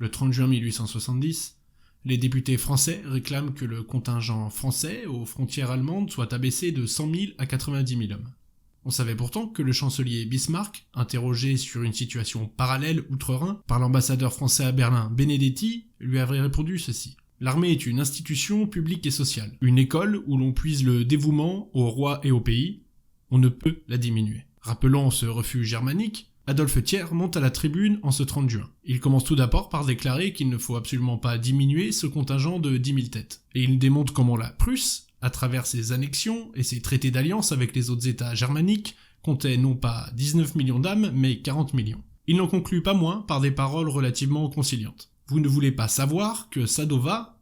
Le 30 juin 1870, les députés français réclament que le contingent français aux frontières allemandes soit abaissé de 100 000 à 90 000 hommes. On savait pourtant que le chancelier Bismarck, interrogé sur une situation parallèle outre-Rhin par l'ambassadeur français à Berlin Benedetti, lui avait répondu ceci. L'armée est une institution publique et sociale, une école où l'on puise le dévouement au roi et au pays. On ne peut la diminuer. Rappelant ce refus germanique, Adolphe Thiers monte à la tribune en ce 30 juin. Il commence tout d'abord par déclarer qu'il ne faut absolument pas diminuer ce contingent de 10 000 têtes. Et il démontre comment la Prusse, à travers ses annexions et ses traités d'alliance avec les autres États germaniques, comptait non pas 19 millions d'âmes, mais 40 millions. Il n'en conclut pas moins par des paroles relativement conciliantes. Vous ne voulez pas savoir que Sadova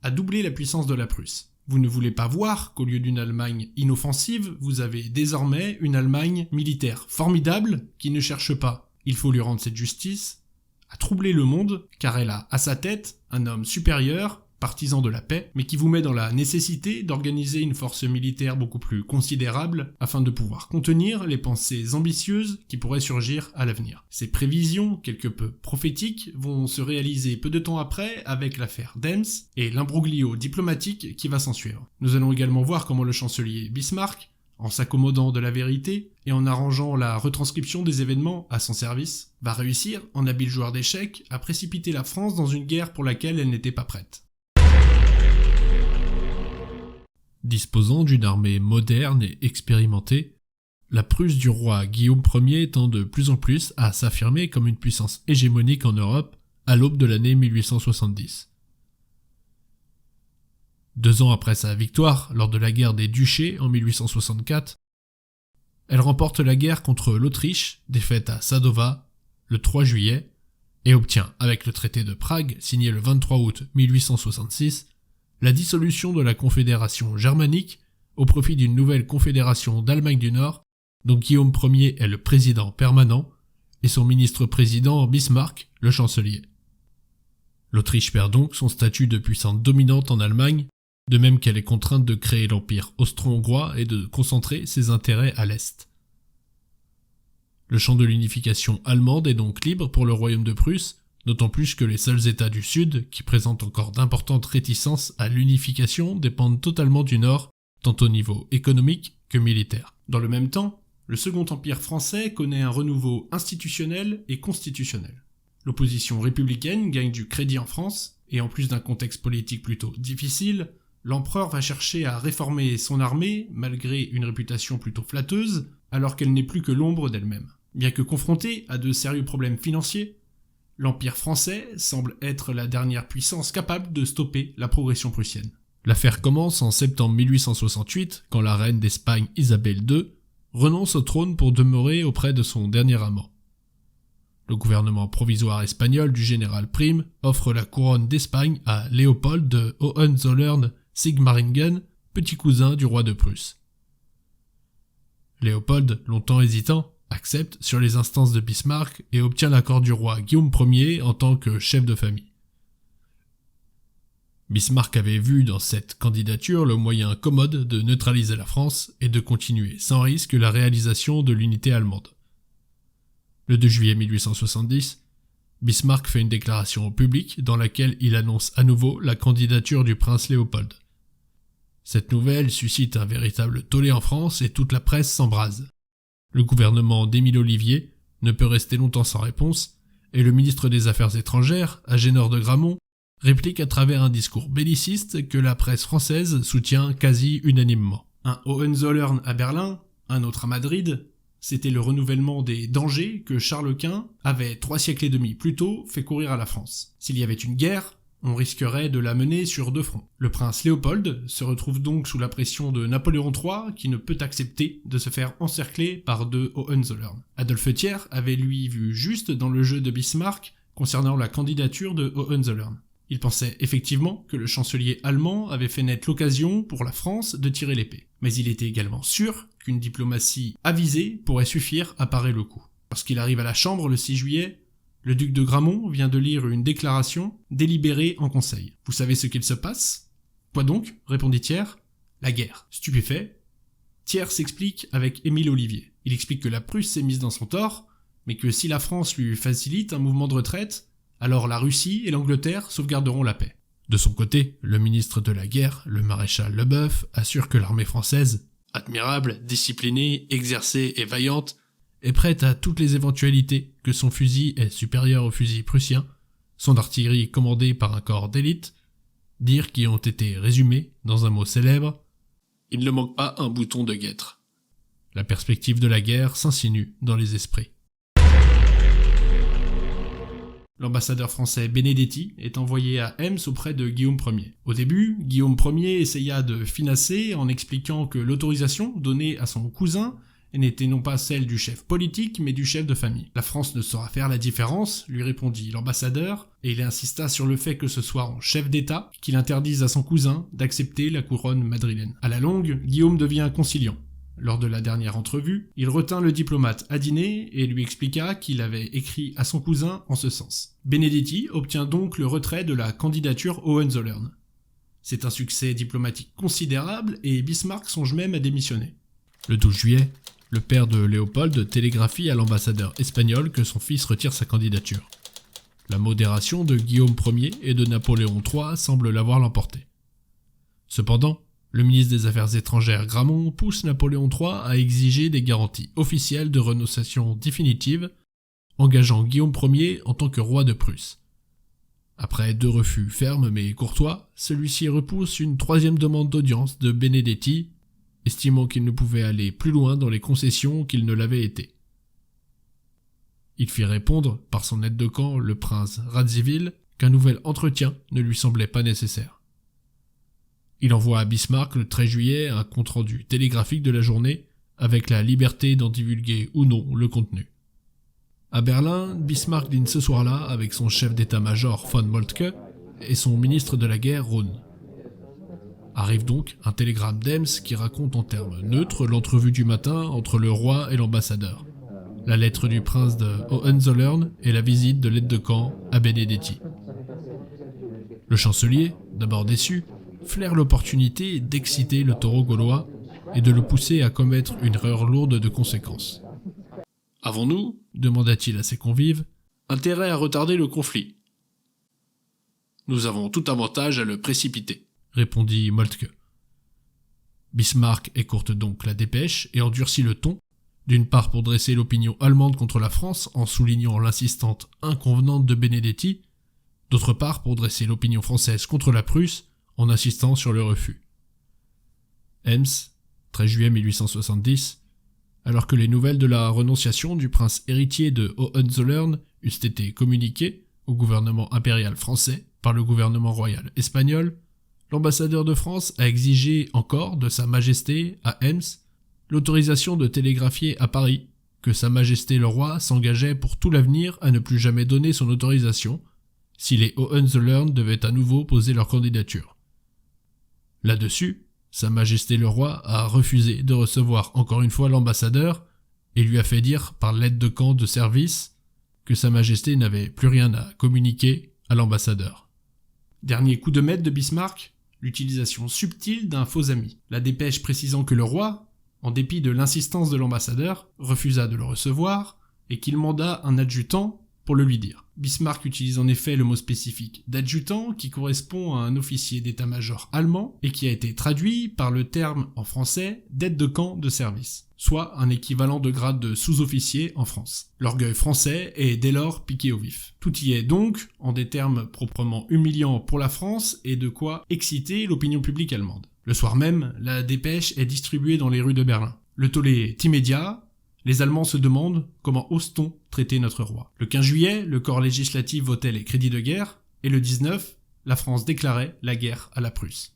a doublé la puissance de la Prusse. Vous ne voulez pas voir qu'au lieu d'une Allemagne inoffensive, vous avez désormais une Allemagne militaire formidable qui ne cherche pas, il faut lui rendre cette justice, à troubler le monde, car elle a à sa tête un homme supérieur, partisan de la paix, mais qui vous met dans la nécessité d'organiser une force militaire beaucoup plus considérable afin de pouvoir contenir les pensées ambitieuses qui pourraient surgir à l'avenir. Ces prévisions, quelque peu prophétiques, vont se réaliser peu de temps après avec l'affaire Dems et l'imbroglio diplomatique qui va s'ensuivre. Nous allons également voir comment le chancelier Bismarck, en s'accommodant de la vérité et en arrangeant la retranscription des événements à son service, va réussir, en habile joueur d'échecs, à précipiter la France dans une guerre pour laquelle elle n'était pas prête. Disposant d'une armée moderne et expérimentée, la Prusse du roi Guillaume Ier tend de plus en plus à s'affirmer comme une puissance hégémonique en Europe à l'aube de l'année 1870. 2 ans après sa victoire lors de la guerre des Duchés en 1864, elle remporte la guerre contre l'Autriche, défaite à Sadova le 3 juillet, et obtient, avec le traité de Prague, signé le 23 août 1866, la dissolution de la Confédération germanique au profit d'une nouvelle confédération d'Allemagne du Nord, dont Guillaume Ier est le président permanent, et son ministre-président Bismarck, le chancelier. L'Autriche perd donc son statut de puissance dominante en Allemagne, de même qu'elle est contrainte de créer l'empire austro-hongrois et de concentrer ses intérêts à l'Est. Le champ de l'unification allemande est donc libre pour le royaume de Prusse, d'autant plus que les seuls États du Sud, qui présentent encore d'importantes réticences à l'unification, dépendent totalement du Nord, tant au niveau économique que militaire. Dans le même temps, le Second Empire français connaît un renouveau institutionnel et constitutionnel. L'opposition républicaine gagne du crédit en France, et en plus d'un contexte politique plutôt difficile, l'empereur va chercher à réformer son armée, malgré une réputation plutôt flatteuse, alors qu'elle n'est plus que l'ombre d'elle-même. Bien que confrontée à de sérieux problèmes financiers, l'Empire français semble être la dernière puissance capable de stopper la progression prussienne. L'affaire commence en septembre 1868, quand la reine d'Espagne Isabelle II renonce au trône pour demeurer auprès de son dernier amant. Le gouvernement provisoire espagnol du général Prim offre la couronne d'Espagne à Léopold de Hohenzollern-Sigmaringen, petit cousin du roi de Prusse. Léopold, longtemps hésitant, accepte sur les instances de Bismarck et obtient l'accord du roi Guillaume Ier en tant que chef de famille. Bismarck avait vu dans cette candidature le moyen commode de neutraliser la France et de continuer sans risque la réalisation de l'unité allemande. Le 2 juillet 1870, Bismarck fait une déclaration au public dans laquelle il annonce à nouveau la candidature du prince Léopold. Cette nouvelle suscite un véritable tollé en France et toute la presse s'embrase. Le gouvernement d'Émile Ollivier ne peut rester longtemps sans réponse, et le ministre des Affaires étrangères, Agénor de Gramont, réplique à travers un discours belliciste que la presse française soutient quasi unanimement. Un Hohenzollern à Berlin, un autre à Madrid, c'était le renouvellement des dangers que Charles Quint avait 3 siècles et demi plus tôt fait courir à la France. S'il y avait une guerre, on risquerait de la mener sur 2 fronts. Le prince Léopold se retrouve donc sous la pression de Napoléon III qui ne peut accepter de se faire encercler par 2 Hohenzollern. Adolphe Thiers avait lui vu juste dans le jeu de Bismarck concernant la candidature de Hohenzollern. Il pensait effectivement que le chancelier allemand avait fait naître l'occasion pour la France de tirer l'épée. Mais il était également sûr qu'une diplomatie avisée pourrait suffire à parer le coup. Lorsqu'il arrive à la Chambre le 6 juillet, le duc de Gramont vient de lire une déclaration délibérée en conseil. Vous savez ce qu'il se passe ? Quoi donc ? Répondit Thiers. La guerre. Stupéfait, Thiers s'explique avec Émile Ollivier. Il explique que la Prusse s'est mise dans son tort, mais que si la France lui facilite un mouvement de retraite, Alors la Russie et l'Angleterre sauvegarderont la paix. De son côté, le ministre de la guerre, le maréchal Leboeuf, assure que l'armée française, admirable, disciplinée, exercée et vaillante, est prête à toutes les éventualités, que son fusil est supérieur au fusil prussien, son artillerie commandée par un corps d'élite, dires qui ont été résumés dans un mot célèbre « Il ne manque pas un bouton de guêtre ». La perspective de la guerre s'insinue dans les esprits. L'ambassadeur français Benedetti est envoyé à Ems auprès de Guillaume Ier. Au début, Guillaume Ier essaya de finasser en expliquant que l'autorisation donnée à son cousin n'était non pas celle du chef politique, mais du chef de famille. La France ne saura faire la différence, lui répondit l'ambassadeur, et il insista sur le fait que ce soit en chef d'État qu'il interdise à son cousin d'accepter la couronne madrilène. À la longue, Guillaume devient conciliant. Lors de la dernière entrevue, il retint le diplomate à dîner et lui expliqua qu'il avait écrit à son cousin en ce sens. Benedetti obtient donc le retrait de la candidature Hohenzollern. C'est un succès diplomatique considérable et Bismarck songe même à démissionner. Le 12 juillet, le père de Léopold télégraphie à l'ambassadeur espagnol que son fils retire sa candidature. La modération de Guillaume Ier et de Napoléon III semble l'avoir l'emporté. Cependant, le ministre des Affaires étrangères Gramont pousse Napoléon III à exiger des garanties officielles de renonciation définitive, engageant Guillaume Ier en tant que roi de Prusse. Après 2 refus fermes mais courtois, celui-ci repousse une 3e demande d'audience de Benedetti, estimant qu'il ne pouvait aller plus loin dans les concessions qu'il ne l'avait été. Il fit répondre, par son aide de camp, le prince Radziwiłł, qu'un nouvel entretien ne lui semblait pas nécessaire. Il envoie à Bismarck le 13 juillet un compte-rendu télégraphique de la journée, avec la liberté d'en divulguer ou non le contenu. À Berlin, Bismarck dîne ce soir-là avec son chef d'état-major von Moltke et son ministre de la guerre Rhône. Arrive donc un télégramme d'Ems qui raconte en termes neutres l'entrevue du matin entre le roi et l'ambassadeur, la lettre du prince de Hohenzollern et la visite de l'aide de camp à Benedetti. Le chancelier, d'abord déçu, flaire l'opportunité d'exciter le taureau gaulois et de le pousser à commettre une erreur lourde de conséquences. « Avons-nous, demanda-t-il à ses convives, intérêt à retarder le conflit ? Nous avons tout avantage à le précipiter, répondit Moltke. Bismarck écourte donc la dépêche et endurcit le ton, d'une part pour dresser l'opinion allemande contre la France en soulignant l'insistante inconvenante de Benedetti, d'autre part pour dresser l'opinion française contre la Prusse en insistant sur le refus. Ems, 13 juillet 1870, alors que les nouvelles de la renonciation du prince héritier de Hohenzollern eussent été communiquées au gouvernement impérial français par le gouvernement royal espagnol, l'ambassadeur de France a exigé encore de Sa Majesté, à Ems, l'autorisation de télégraphier à Paris que Sa Majesté le roi s'engageait pour tout l'avenir à ne plus jamais donner son autorisation si les Hohenzollern devaient à nouveau poser leur candidature. Là-dessus, Sa Majesté le roi a refusé de recevoir encore une fois l'ambassadeur et lui a fait dire par l'aide de camp de service que Sa Majesté n'avait plus rien à communiquer à l'ambassadeur. Dernier coup de maître de Bismarck, l'utilisation subtile d'un faux ami. La dépêche précisant que le roi, en dépit de l'insistance de l'ambassadeur, refusa de le recevoir et qu'il manda un adjudant pour le lui dire. Bismarck utilise en effet le mot spécifique d'adjudant qui correspond à un officier d'état-major allemand et qui a été traduit par le terme en français d'aide de camp de service, soit un équivalent de grade de sous-officier en France. L'orgueil français est dès lors piqué au vif. Tout y est donc, en des termes proprement humiliants pour la France, et de quoi exciter l'opinion publique allemande. Le soir même, la dépêche est distribuée dans les rues de Berlin. Le tollé est immédiat. Les Allemands se demandent comment ose-t-on traiter notre roi. Le 15 juillet, le corps législatif votait les crédits de guerre, et le 19, la France déclarait la guerre à la Prusse.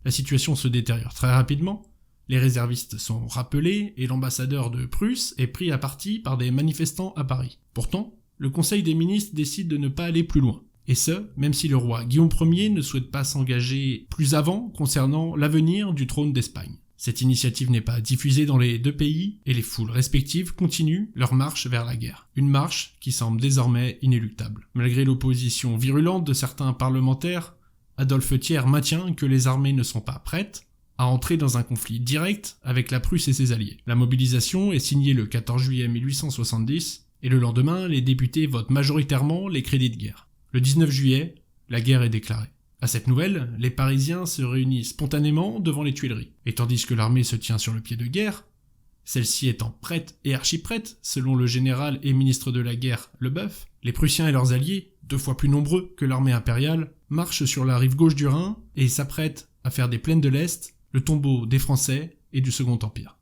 La situation se détériore très rapidement, les réservistes sont rappelés et l'ambassadeur de Prusse est pris à partie par des manifestants à Paris. Pourtant, le Conseil des ministres décide de ne pas aller plus loin. Et ce, même si le roi Guillaume Ier ne souhaite pas s'engager plus avant concernant l'avenir du trône d'Espagne. Cette initiative n'est pas diffusée dans les deux pays et les foules respectives continuent leur marche vers la guerre. Une marche qui semble désormais inéluctable. Malgré l'opposition virulente de certains parlementaires, Adolphe Thiers maintient que les armées ne sont pas prêtes à entrer dans un conflit direct avec la Prusse et ses alliés. La mobilisation est signée le 14 juillet 1870 Et le lendemain, les députés votent majoritairement les crédits de guerre. Le 19 juillet, la guerre est déclarée. À cette nouvelle, les Parisiens se réunissent spontanément devant les Tuileries. Et tandis que l'armée se tient sur le pied de guerre, celle-ci étant prête et archi-prête, selon le général et ministre de la guerre Leboeuf, les Prussiens et leurs alliés, 2 fois plus nombreux que l'armée impériale, marchent sur la rive gauche du Rhin et s'apprêtent à faire des plaines de l'Est le tombeau des Français et du Second Empire.